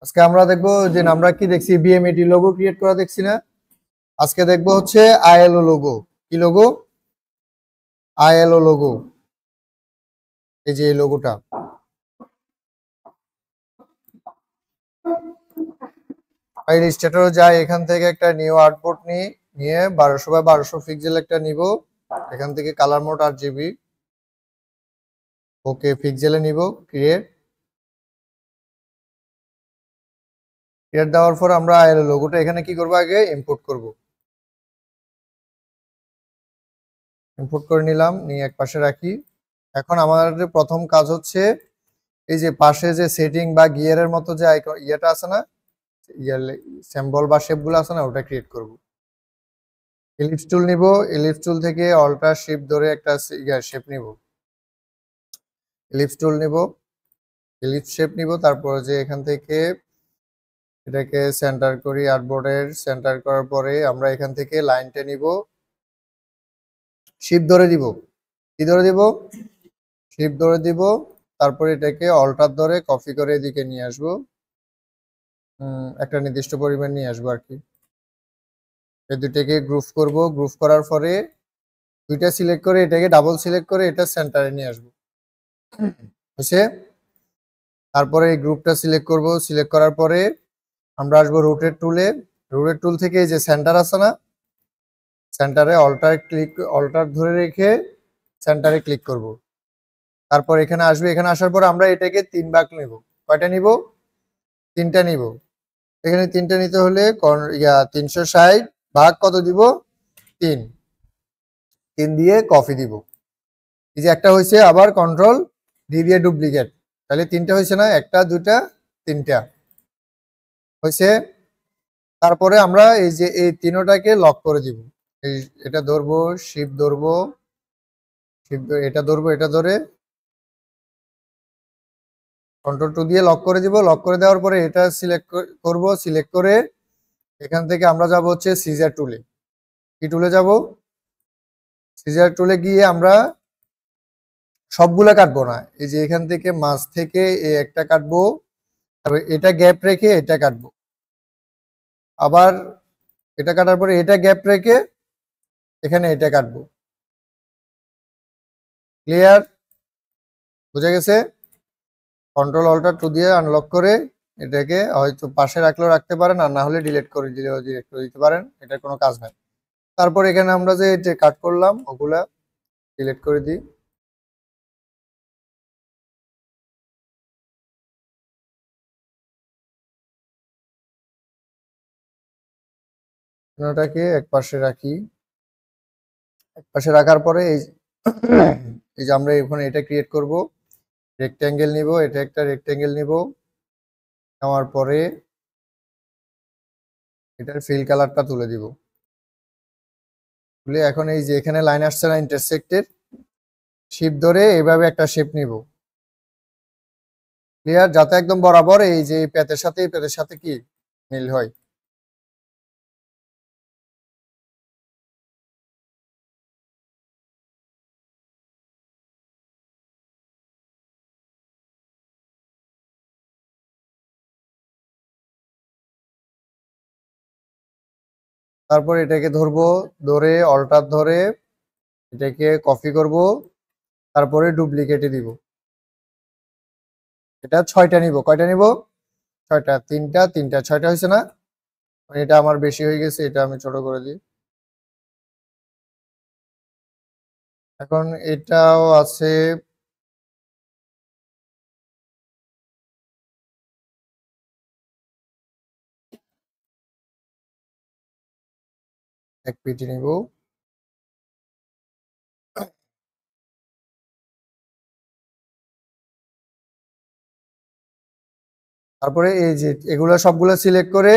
আজকে আমরা দেখবো যে আমরা কি দেখছি বিএমএটি লোগো ক্রিয়েট করা দেখছি না। আজকে দেখবো হচ্ছে আইএলও লোগো। কি লোগো? ILO logo. এই যে এই লোগোটা ইলাস্ট্রেটরে যাই, এখান থেকে একটা নিউ আর্টবোর্ড নিয়ে 1200 বাই 1200 পিক্সেল একটা নিব। এখান থেকে কালার মোড RGB, ওকে পিক্সেলে নিব। ক্রিয়েট দেওয়ার পর আমরা আইএলও লোগোটা এখানে কি করব, আগে ইম্পোর্ট করব। ইম্পোর্ট করে নিলাম, নিয়ে এক পাশে রাখি। এখন আমাদের প্রথম কাজ হচ্ছে এই যে পাশে যে সেটিং বা গিয়ারের মতো যে ইয়েটা আছে না, সিম্বল বা শেপগুলো আছে না, ওটা ক্রিয়েট করব। এলিপস টুল নিব, এলিপস টুল থেকে অল্টার শিফট ধরে একটা শেপ নিব। এলিপস টুল নিব, এলিপস শেপ নিব, তারপর যে এখান থেকে এটাকে সেন্টার করি, আর্টবোর্ডের সেন্টার করার পরে আমরা এখান থেকে লাইনটা নিব, শিফট ধরে দিব। কি ধরে দিব? শিফট ধরে দিব। তারপরে এটাকে অল্টার ধরে কপি করে এদিকে নিয়ে আসবো, একটা নির্দিষ্ট পরিমাণ নিয়ে আসবো আর কি। এই দুটাকে গ্রুপ করব, গ্রুপ করার পরে দুইটা সিলেক্ট করে এটাকে ডাবল সিলেক্ট করে এটা সেন্টারে নিয়ে আসবো, বুঝছে? তারপরে এই গ্রুপটা সিলেক্ট করব, সিলেক্ট করার পরে আমরা আসবো রোটেট টুলে। রোটেট টুল থেকে এই যে সেন্টার আছে না, সেন্টারে অল্টার ধরে রেখে সেন্টারে ক্লিক করব। তারপর এখানে আসবে, এখানে আসার পর আমরা এটাকে 3 ভাগ নিব। কয়টা নিব? 3টা নিব। এখানে 3টা নিতে হলে 360 ভাগ কত দিব? 3 দিয়ে কপি দিব। এই যে একটা হয়েছে, আবার কন্ট্রোল ডি দিয়ে ডুপ্লিকেট, তাহলে 3টা হয়েছে না, 1টা 2টা 3টা হয়েছে। তারপরে আমরা এই যে এই তিনটাকে লক করে দিব। এই এটা ধরবো, শিফট ধরবো, এটা ধরবো, এটা ধরে কন্ট্রোল 2 দিয়ে লক করে দিব। লক করে দেওয়ার পরে এটা সিলেক্ট করব, সিলেক্ট করে এখান থেকে আমরা যাব হচ্ছে সিজার টুলে। কি টুলে যাব? সিজার টুলে গিয়ে আমরা সবগুলা কাটবো না, এই যে এখান থেকে মাছ থেকে এই একটা কাটবো, তারপর এটা গ্যাপ রেখে এটা কাটবো, আবার এটা কাটার পরে এটা গ্যাপ রেখে এখানে এটা কাটবো। ক্লিয়ার? বুঝা গেছে? কন্ট্রোল অল্টার 2 দিয়ে আনলক করে এটাকে হয়তো পাশে রাখলেও রাখতে পারেন, আর না হলে ডিলিট করে দিতে পারেন, এটার কোনো কাজ নাই। তারপর এখানে আমরা যে এটা কাট করলাম ওগুলা ডিলিট করে দিই। ওটাকে এক পাশে রাখি। এক পাশে রাখার পরে এই যে আমরা এখানে এটা ক্রিয়েট করব, রেক্ট্যাঙ্গেল নিব, এটা একটা রেক্ট্যাঙ্গেল নিব, নেওয়ার পরে এটার ফিল কালারটা তুলে দিব। তুলে এখন এই যে এখানে লাইন আসছে না ইন্টারসেক্টের, শিপ ধরে এইভাবে একটা শেপ নিব। ক্লিয়ার? যাতে একদম বরাবর এই যে পেতের সাথে কি মিল হয়। তারপর এটাকে ধরবো, ধরে অল্টার ধরে এটাকে কপি করব, তারপরে ডুপ্লিকেটে দিব। এটা 6টা নিব। কয়টা নিব? 6টা। 3টা 6টা হয়েছে না? এটা আমার বেশি হয়ে গেছে, এটা আমি ছোট করে দিই। এখন এটাও আছে, এক পেটি নিব। তারপরে এই যে এগুলা সবগুলা সিলেক্ট করে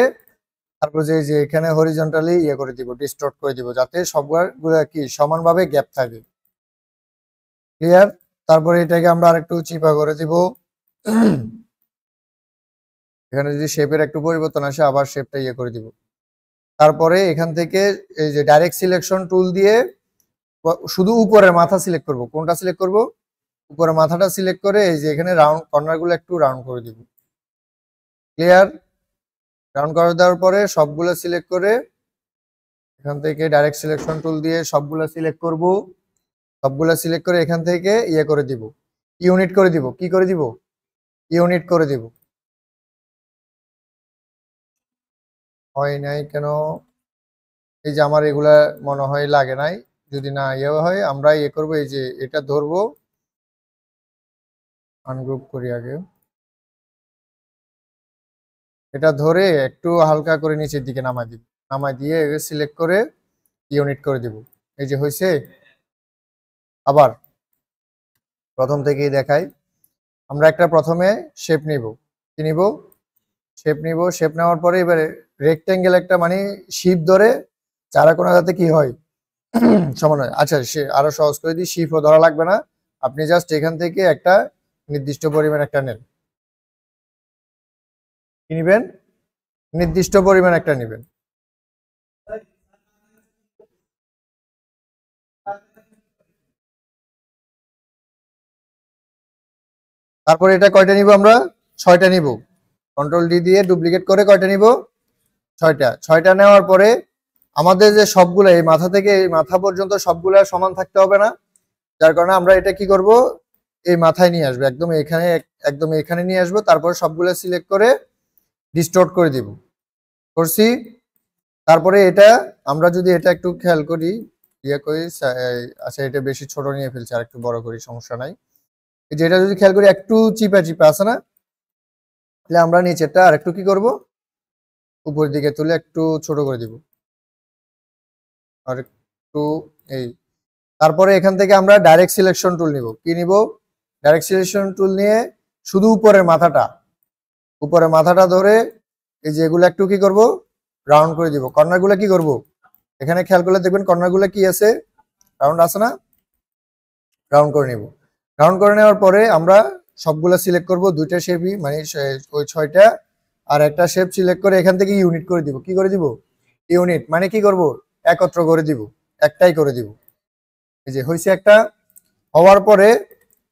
তারপর যে এখানে হরিজন্টালি ইয়ে করে দিব, ডিস্টর্ট করে দিব, যাতে সবগুলা কি সমানভাবে গ্যাপ থাকে। ক্লিয়ার? তারপরে এটাকে আমরা আরেকটু চিপা করে দিব। এখানে যদি শেপের একটু পরিবর্তন আসে, আবার শেপটা ইয়ে করে দিব। তারপরে এখান থেকে এই যে ডাইরেক্ট সিলেকশন টুল দিয়ে শুধু উপরের মাথা সিলেক্ট করব। কোনটা সিলেক্ট করব? উপরের মাথাটা সিলেক্ট করে এই যে এখানে রাউন্ড কর্নার গুলো একটু রাউন্ড করে দিব। ক্লিয়ার? রাউন্ড করে দেওয়ার পরে সবগুলো সিলেক্ট করে এখান থেকে ডাইরেক্ট সিলেকশন টুল দিয়ে সবগুলো সিলেক্ট করব। সবগুলো সিলেক্ট করে এখান থেকে ইয়ে করে দিব, ইউনিট করে দিব। কি করে দিব? ইউনিট করে দিব। হয় নাই কেন? এই যে আমার এগুলা মনে হয় লাগে নাই। যদি না ইয়ে হয় আমরা ইয়ে করবো, এই যে এটা ধরবো, আনগ্রুপ করি আগে। এটা ধরে একটু হালকা করে নিচের দিকে নামাই দিব, নামাই দিয়ে সিলেক্ট করে ইউনিট করে দিব। এই যে হয়েছে। আবার প্রথম থেকেই দেখাই। আমরা একটা প্রথমে শেপ নিব। কি নিব? শেপ নিব। শেপ নেওয়ার পরে এবারে রেক্টেঙ্গেল একটা মানে শিপ ধরে চারাকোনা যাতে কি হয় সমান হয়। আচ্ছা, সে আরো সহজ করে দিই, শিপও ধরা লাগবে না। আপনি জাস্ট এখান থেকে একটা নির্দিষ্ট পরিমাণ একটা নেন। কি নিবেন? নির্দিষ্ট পরিমাণ একটা নিবেন। তারপরে এটা কয়টা নিব আমরা? 6টা নিব। কন্ট্রোল ডি দিয়ে ডুপ্লিকেট করে কয়টা নিব? 6টা। 6টা নেওয়ার পরে আমাদের যে সবগুলো এই মাথা থেকে এই মাথা পর্যন্ত সবগুলো সমান থাকতে হবে না, যার কারণে আমরা এটা কি করব, এই মাথায় নিয়ে আসবো, একদম এখানে, একদম এখানে নিয়ে আসবো। তারপর সবগুলো সিলেক্ট করে ডিস্টর্ট করে দিব। করছি। তারপরে এটা আমরা যদি এটা একটু খেয়াল করি, ইয়ে করি, আচ্ছা এটা বেশি ছোট নিয়ে ফেলছি, আর একটু বড় করি, সমস্যা নাই। এই যে এটা যদি খেয়াল করি একটু চিপা চিপা আছে না, তাহলে আমরা নিচেরটা আর একটু কি করব, উপরের দিকে তুলে একটু ছোট করে দিব, আর একটু এই। তারপরে এখান থেকে আমরা ডাইরেক্ট সিলেকশন টুল নিব। কি নিব? ডাইরেক্ট সিলেকশন টুল নিয়ে শুধু উপরের মাথাটা ধরে এই যে এগুলো একটু কি করব, রাউন্ড করে দিব। কর্নার গুলো কি করব, এখানে খেয়াল করলে দেখবেন কর্নার গুলো কি আছে, রাউন্ড আছে না, রাউন্ড করে নিব। রাউন্ড করে নেওয়ার পরে আমরা সবগুলো সিলেক্ট করব, দুইটা শেপই মানে ওই 6টা, আর একটা শেপ সিলেক্ট করে এখান থেকে ইউনিট করে দিব। কি করে দিব? ইউনিট মানে কি করব, একত্র করে দিব, একটাই করে দিব। এই যে হয়েছে একটা। হওয়ার পরে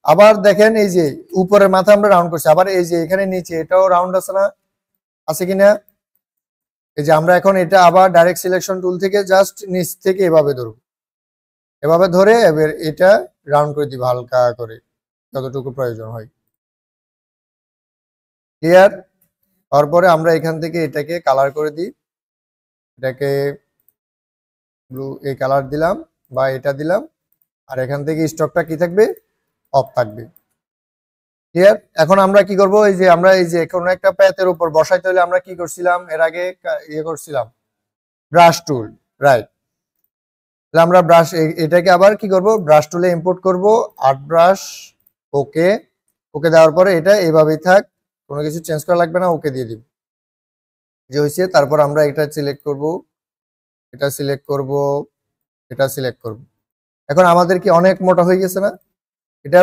আবার দেখেন এই যে উপরের মাথা আমরা রাউন্ড করছি, আবার এই যে এখানে নিচে এটাও রাউন্ড আছে না, আছে কিনা? এই যে আমরা এখন এটা আবার ডাইরেক্ট সিলেকশন টুল থেকে জাস্ট নিচ থেকে এভাবে ধরব, এভাবে ধরে এবার এটা রাউন্ড করে দিব হালকা করে যতটুকু প্রয়োজন হয়। ক্লিয়ার? তারপরে আমরা এখান থেকে এটাকে কালার করে দিই, এটাকে ব্লু এই কালার দিলাম বা এটা দিলাম, আর এখান থেকে স্টকটা কি থাকবে, অফ থাকবে। ক্লিয়ার? এখন আমরা কি করব, এই যে আমরা এই যে কোনো একটা প্যাথের উপর বসাইতে হলে আমরা কি করছিলাম এর আগে, ইয়ে করছিলাম ব্রাশ টুল, রাইট। তাহলে আমরা ব্রাশ এটাকে আবার কি করব, ব্রাশ টুলে ইম্পোর্ট করব, আর্ট ব্রাশ, ওকে। ওকে দেওয়ার পরে এটা এইভাবেই থাক, কোনো কিছু চেঞ্জ করা লাগবে না, ওকে দিয়ে দিব। যে হয়েছে। তারপর আমরা এটা সিলেক্ট করব, এটা সিলেক্ট করব, এটা সিলেক্ট করব। এখন আমাদের কি অনেক মোটা হয়ে গেছে না? এটা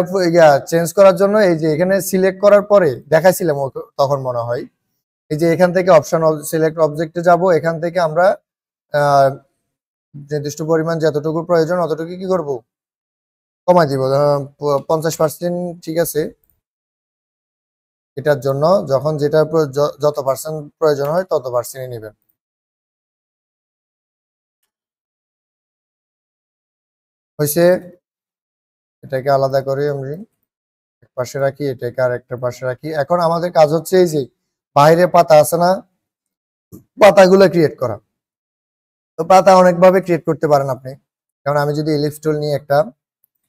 চেঞ্জ করার জন্য এই যে এখানে সিলেক্ট করার পরে দেখাইছিলাম তখন মনে হয়, এই যে এখান থেকে অপশন সিলেক্ট অবজেক্টে যাব, এখান থেকে আমরা নির্দিষ্ট পরিমাণ যতটুকু প্রয়োজন অতটুকু কি করব, কমাই দিব। 50% ঠিক আছে। এটার জন্য যখন যেটা যত পার্সেন্ট প্রয়োজন হয় তত পার্সেন্টই নেবেন। হয়েছে। এটাকে আলাদা করে আমি এক পাশে রাখি, এটাকে আর একটা পাশে রাখি। এখন আমাদের কাজ হচ্ছে এই যে বাইরে পাতা আছে না, পাতাগুলো ক্রিয়েট করা। তো পাতা অনেকভাবে ক্রিয়েট করতে পারেন আপনি। যেমন আমি যদি ইলিপস টুল নিয়ে একটা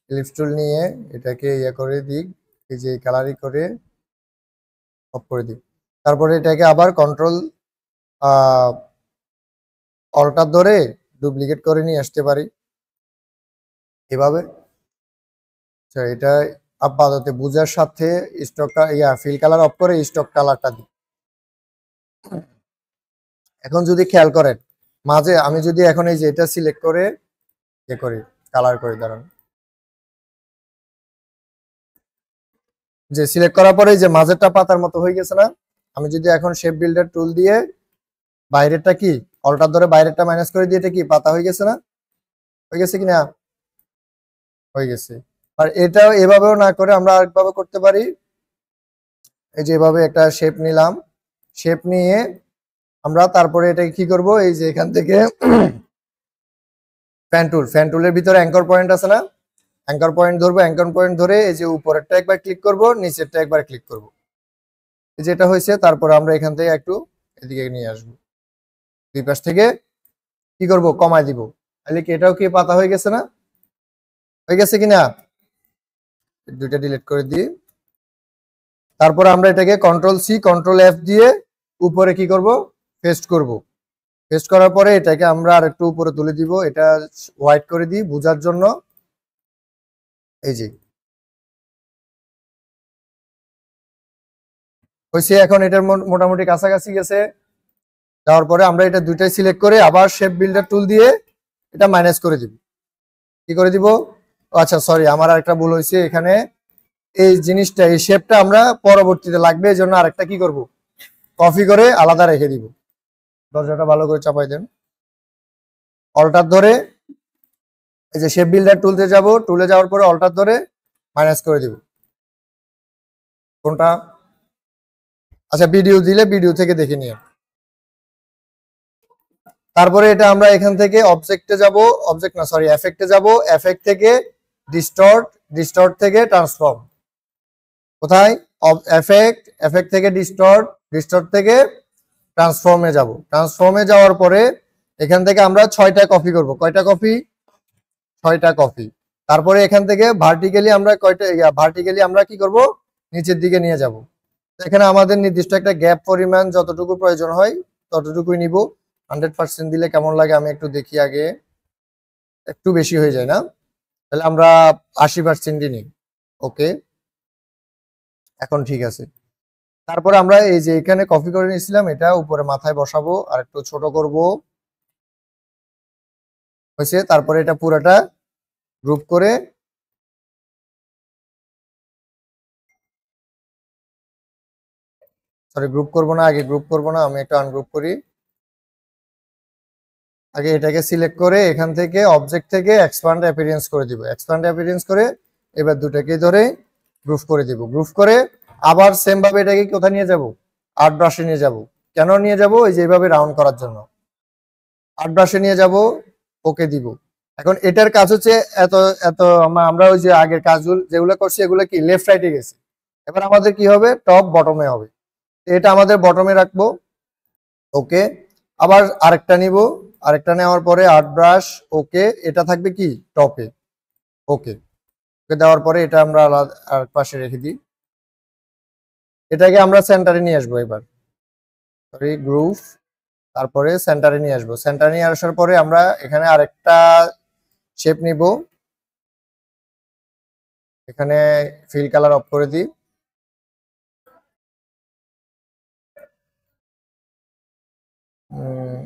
ইলিপস টুল নিয়ে এটাকে ইয়ে করে দিই, এই যে কালারি করে অফ করে দিই। তারপরে এটাকে আবার কন্ট্রোল অল্টার ধরে ডুপ্লিকেট করে নিয়ে আসতে পারি এভাবে। আচ্ছা, এটা আপাতত বুঝার সাথে স্টকটা ফিল কালার অফ করে স্টক কালারটা দিই। এখন যদি খেয়াল করেন মাঝে আমি যদি এখন এই যে এটা সিলেক্ট করে ইয়ে করি, কালার করে দাঁড়ান, যে সিলেক্ট করার পরে যে মাঝেরটা পাতার মতো হয়ে গেছে না, আমি যদি এখন শেপ বিল্ডার টুল দিয়ে বাইরেরটা কি অল্টার ধরে বাইরেরটা মাইনাস করে দিয়ে এটা কি পাতা হয়ে গেছে না, হয়ে গেছে কিনা, হয়ে গেছে। আর এটাও এভাবেও না করে আমরা আরেকভাবে করতে পারি। এই যে এভাবে একটা শেপ নিলাম, শেপ নিয়ে আমরা তারপরে এটাকে কি করব, এই যে এখান থেকে ফ্যান টুলের ভিতরে অ্যাঙ্কর পয়েন্ট আছে না, অ্যাঙ্কর পয়েন্ট ধরবো, অ্যাঙ্কর পয়েন্ট ধরে এই যে উপরেরটা একবার ক্লিক করব, নিচেরটা একবার ক্লিক করব, যেটা হয়েছে। তারপর আমরা এখান থেকে একটু এদিকে নিয়ে আসবো, দুই পাশ থেকে কি করব, কমায় দিব। তাহলে কি এটাও কি পাতা হয়ে গেছে না, হয়ে গেছে কিনা, দুইটা ডিলিট করে দিই। তারপর আমরা এটাকে কন্ট্রোল সি কন্ট্রোল এফ দিয়ে উপরে কি করব, পেস্ট করব। পেস্ট করার পরে এটাকে আমরা আর একটু উপরে তুলে দিব, এটা হোয়াইট করে দিই বোঝার জন্য। এই যে হয়েছে, এখন এটার মোটামুটি কাছাকাছি গেছে। যাওয়ার পরে আমরা এটা দুইটাই সিলেক্ট করে আবার শেপ বিল্ডার টুল দিয়ে এটা মাইনাস করে দিব। কি করে দিব, আচ্ছা সরি, আমার আরেকটা ভুল হয়েছে এখানে। এই জিনিসটা, এই শেপটা আমরা পরবর্তীতে লাগবে, এই জন্য আরেকটা কি করব, কপি করে আলাদা রেখে দিব। দরজাটা ভালো করে চাপাই দেন, অল্টার ধরে এই যে শেপ বিল্ডার টুলতে যাব, টুলে যাওয়ার পরে অল্টার ধরে মাইনাস করে দিব। কোনটা, আচ্ছা ভিডিও দিলে ভিডিও থেকে দেখে নিয়ে। তারপরে এটা আমরা এখান থেকে অবজেক্টে যাব, অবজেক্ট না সরি এফেক্টে যাব, এফেক্ট থেকে ডিস্টর্ট, ডিস্টর্ট থেকে ট্রান্সফর্ম। কোথায়, এফেক্ট, এফেক্ট থেকে ডিস্টর্ট, ডিস্টর্ট থেকে ট্রান্সফর্মে যাব। ট্রান্সফর্মে যাওয়ার পরে এখান থেকে আমরা 6টা কপি করব। কয়টা কপি, 6টা কপি। তারপরে এখান থেকে ভার্টিক্যালি আমরা ভার্টিক্যালি আমরা কি করব, নিচের দিকে নিয়ে যাব। এখানে আমাদের নির্দিষ্ট একটা গ্যাপ পরিমাণ যতটুকু প্রয়োজন হয় ততটুকুই নিব। 100% দিলে কেমন লাগে আমি একটু দেখি আগে, একটু বেশি হয়ে যায় না, তাহলে আমরা 80%ই নিই। ওকে, এখন ঠিক আছে। তারপরে আমরা এই যে এখানে কপি করে নিয়েছিলাম, এটা উপরে মাথায় বসাবো আর একটু ছোট করব, হয়েছে। তারপরে এটা পুরাটা গ্রুপ করে, সরি গ্রুপ করব না, আগে গ্রুপ করব না, আমি একটা আনগ্রুপ করি। আগে এটাকে সিলেক্ট করে এখান থেকে অবজেক্ট থেকে এক্সপ্যান্ড অ্যাপিয়ারেন্স করে দিব, এক্সপ্যান্ড অ্যাপিয়ারেন্স করে এবার দুটাকে ধরে গ্রুপ করে দিব। গ্রুপ করে আবার সেম ভাবে এটাকে কোথায় নিয়ে যাব, আর্ট ব্রাশে নিয়ে যাব। কেন নিয়ে যাব, এই যে এইভাবে রাউন্ড করার জন্য আর্ট ব্রাশে নিয়ে যাব, ওকে দিব। এখন এটার কাজ হচ্ছে এত এত আমরা ওই যে আগের কাজগুলো যেগুলো করছি এগুলো কি লেফট রাইটে গেছে, এবার আমাদের কি হবে, টপ বটমে হবে। এটা আমাদের বটমে রাখবো, ওকে। আবার আরেকটা নিব, আরেকটা নেওয়ার পরে আর্ট ব্রাশ, ওকে, এটা থাকবে কি টপে, ওকে। ওকে দেওয়ার পরে এটা আমরা আলাদা আর পাশে রেখে দিই। এটাকে আমরা সেন্টারে নিয়ে আসবো এবার, সরি গ্রুপ, তারপরে সেন্টারে নিয়ে আসবো। সেন্টারে নিয়ে আসার পরে আমরা এখানে আরেকটা শেপ নিব, এখানে ফিল কালার অফ করে দিই।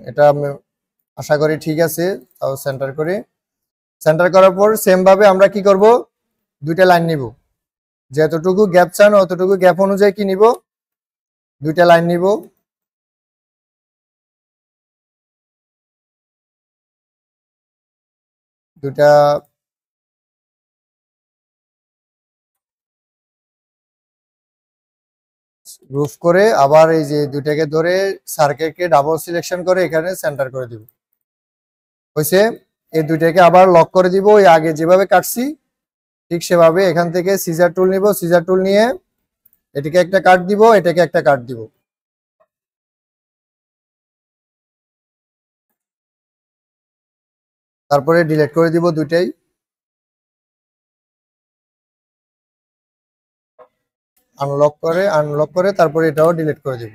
এটা আমি আশা করি ঠিক আছে, তাও সেন্টার করি। সেন্টার করার পর সেম ভাবে আমরা কি করব, দুইটা লাইন নিব, যতটুকু গ্যাপ চান অতটুকু গ্যাপ অনুযায়ী কি নিব, দুইটা লাইন নিব। দুইটা গ্রুপ করে আবার এই যে দুইটাকে ধরে সার্কেলকে ডাবল সিলেকশন করে এখানে সেন্টার করে দিব, হয়েছে। এই দুইটাকে আবার লক করে দিব, ওই আগে যেভাবে কাটছি ঠিক সেভাবে। এখান থেকে সিজার টুল নিব, সিজার টুল নিয়ে এটাকে একটা কাট দিব, এটাকে একটা কাট দিব। তারপরে ডিলিট করে দিব দুইটাই, আনলক করে তারপরে এটাও ডিলিট করে দিব।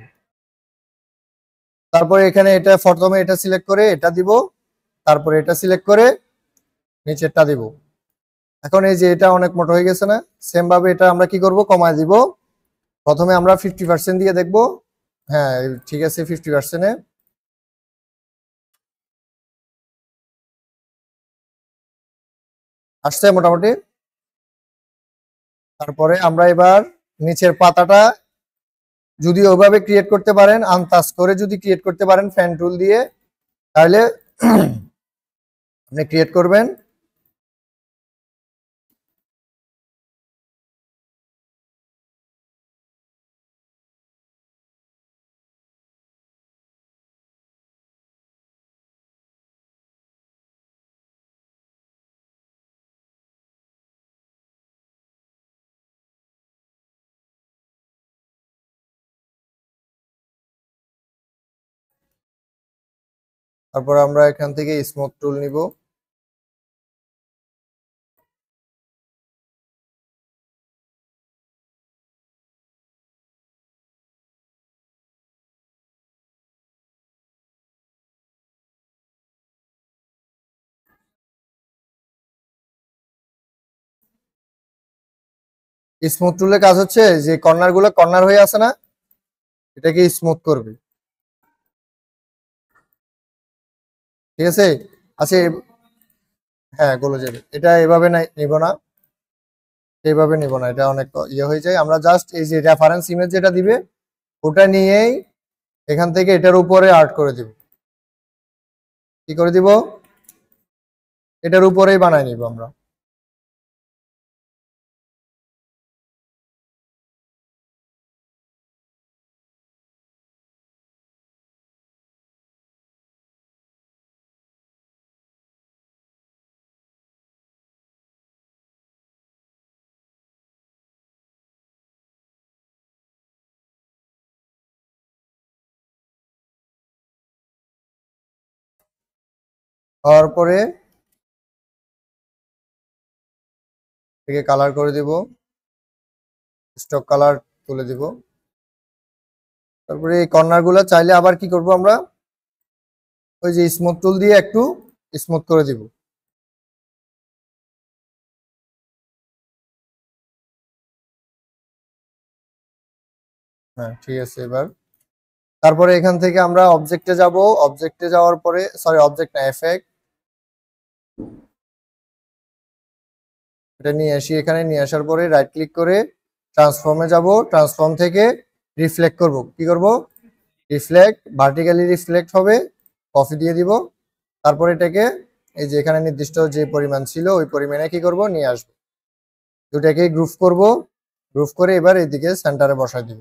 তারপরে এখানে এটা প্রথমে এটা সিলেক্ট করে এটা দিব, তারপরে এটা সিলেক্ট করে নিচেরটা দিব। এখন এই যে এটা অনেক মোটা হয়ে গেছে না, সেম ভাবে এটা আমরা কি করব, কমায় দিব। প্রথমে আমরা 50% দিয়ে দেখব, হ্যাঁ ঠিক আছে 50%-এ আসছে মোটামুটি। তারপরে আমরা এবার নিচের পাতাটা যদি ওইভাবে ক্রিয়েট করতে পারেন, আনটাচ করে যদি ক্রিয়েট করতে পারেন ফ্যান টুল দিয়ে, তাহলে আপনি ক্রিয়েট করবেন। তারপর আমরা এখান থেকে স্মুথ টুল নিব, স্মুথ টুলের কাজ হচ্ছে যে কর্নার গুলো কর্নার হয়ে আছে না, এটাকে স্মুথ করবে। ঠিক আছে, আচ্ছা হ্যাঁ গলে যাবে। এটা এভাবে নিব না, এইভাবে নিব না, এটা অনেক ইয়ে হয়ে যায়। আমরা জাস্ট এই যে রেফারেন্স ইমেজ যেটা দিবে ওটা নিয়েই এখান থেকে এটার উপরে আর্ট করে দিব। কি করে দিব? এটার উপরেই বানাই নিব আমরা। হওয়ার পরে এটাকে কালার করে দিব, স্টক কালার তুলে দিব। তারপরে এই কর্নার গুলো চাইলে আবার কি করব আমরা, ওই যে স্মুথ টুল দিয়ে একটু স্মুথ করে দিব। হ্যাঁ ঠিক আছে। এবার তারপরে এখান থেকে আমরা অবজেক্টে যাব, অবজেক্টে যাওয়ার পরে সরি অবজেক্ট না এফেক্ট, এটা নিয়ে আসি। এখানে নিয়ে আসার পরে রাইট ক্লিক করে ট্রান্সফর্মে যাব, ট্রান্সফর্ম থেকে রিফ্লেক্ট করব। কি করব? রিফ্লেক্ট, ভার্টিক্যালি রিফ্লেক্ট হবে, কপি দিয়ে দিব। তারপরে এটাকে এই যে এখানে নির্দিষ্ট যে পরিমাণ ছিল ওই পরিমাণে কি করব, নিয়ে আসব। দুটাকে গ্রুপ করব, গ্রুপ করে এবার এইদিকে সেন্টারে বসাই দিব।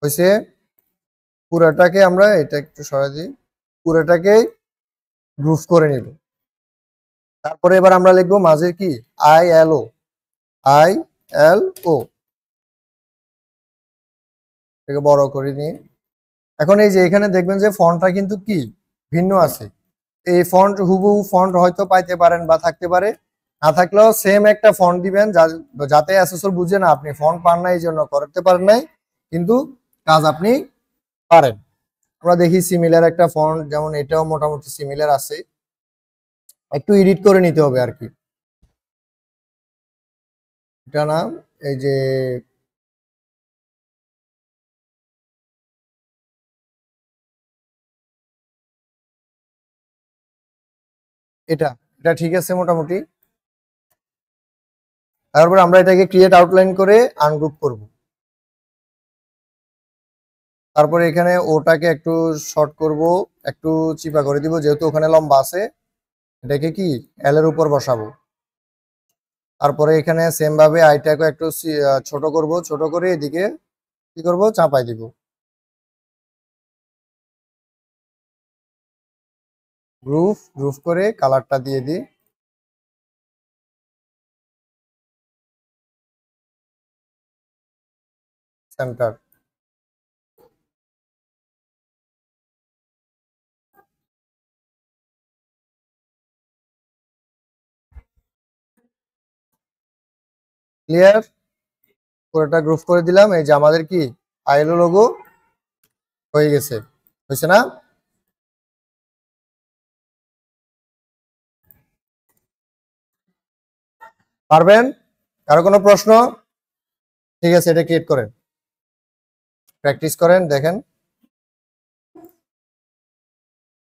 হয়েছে। পুরাটাকে আমরা এটা একটু সরাই দিই, পুরাটাকে গ্রুপ করে নিব। তারপরে এবার আমরা লিখবো মাঝে কি ILO, ILO, এটাকে বড় করে নিই। এখন এই যে এখানে দেখবেন যে ফন্টটা কিন্তু কি ভিন্ন আছে। এই ফন্ট হুবহু ফন্ট হয়তো পাইতে পারেন বা থাকতে পারে, না থাকলেও সেম একটা ফন্ট দিবেন যাতে অ্যাসেসর বুঝে না আপনি ফন্ট পান না এই জন্য করতে পারেন নাই, কিন্তু কাজ আপনি পারেন। আমরা দেখি সিমিলার একটা ফন্ট, যেমন এটাও মোটামুটি সিমিলার আছে, একটু এডিট করে নিতে হবে আর কি। এটা না, এই যে এটা এটা ঠিক আছে মোটামুটি। তারপর আমরা এটাকে ক্রিয়েট আউটলাইন করে আনগ্রুপ করব। তারপরে এখানে ওটাকে একটু শর্ট করব, একটু চিপা করে দিব, যেহেতু ওখানে লম্বা আছে। এটাকে কি এল এর উপর বসাবো। তারপরে এখানে সেম ভাবে আইটাকে একটু ছোট করব, ছোট করে এদিকে কি করব, চাপাই দিব। গ্রুপ গ্রুপ করে কালারটা দিয়ে দিই, সেন্টার। ক্লিয়ার। পুরোটা গ্রুপ করে দিলাম। এই যে আমাদের কি আইএলও লোগো হয়ে গেছে, হয়েছে না? পারবেন? কারো কোনো প্রশ্ন? ঠিক আছে, এটা ক্রিয়েট করেন, প্র্যাকটিস করেন, দেখেন।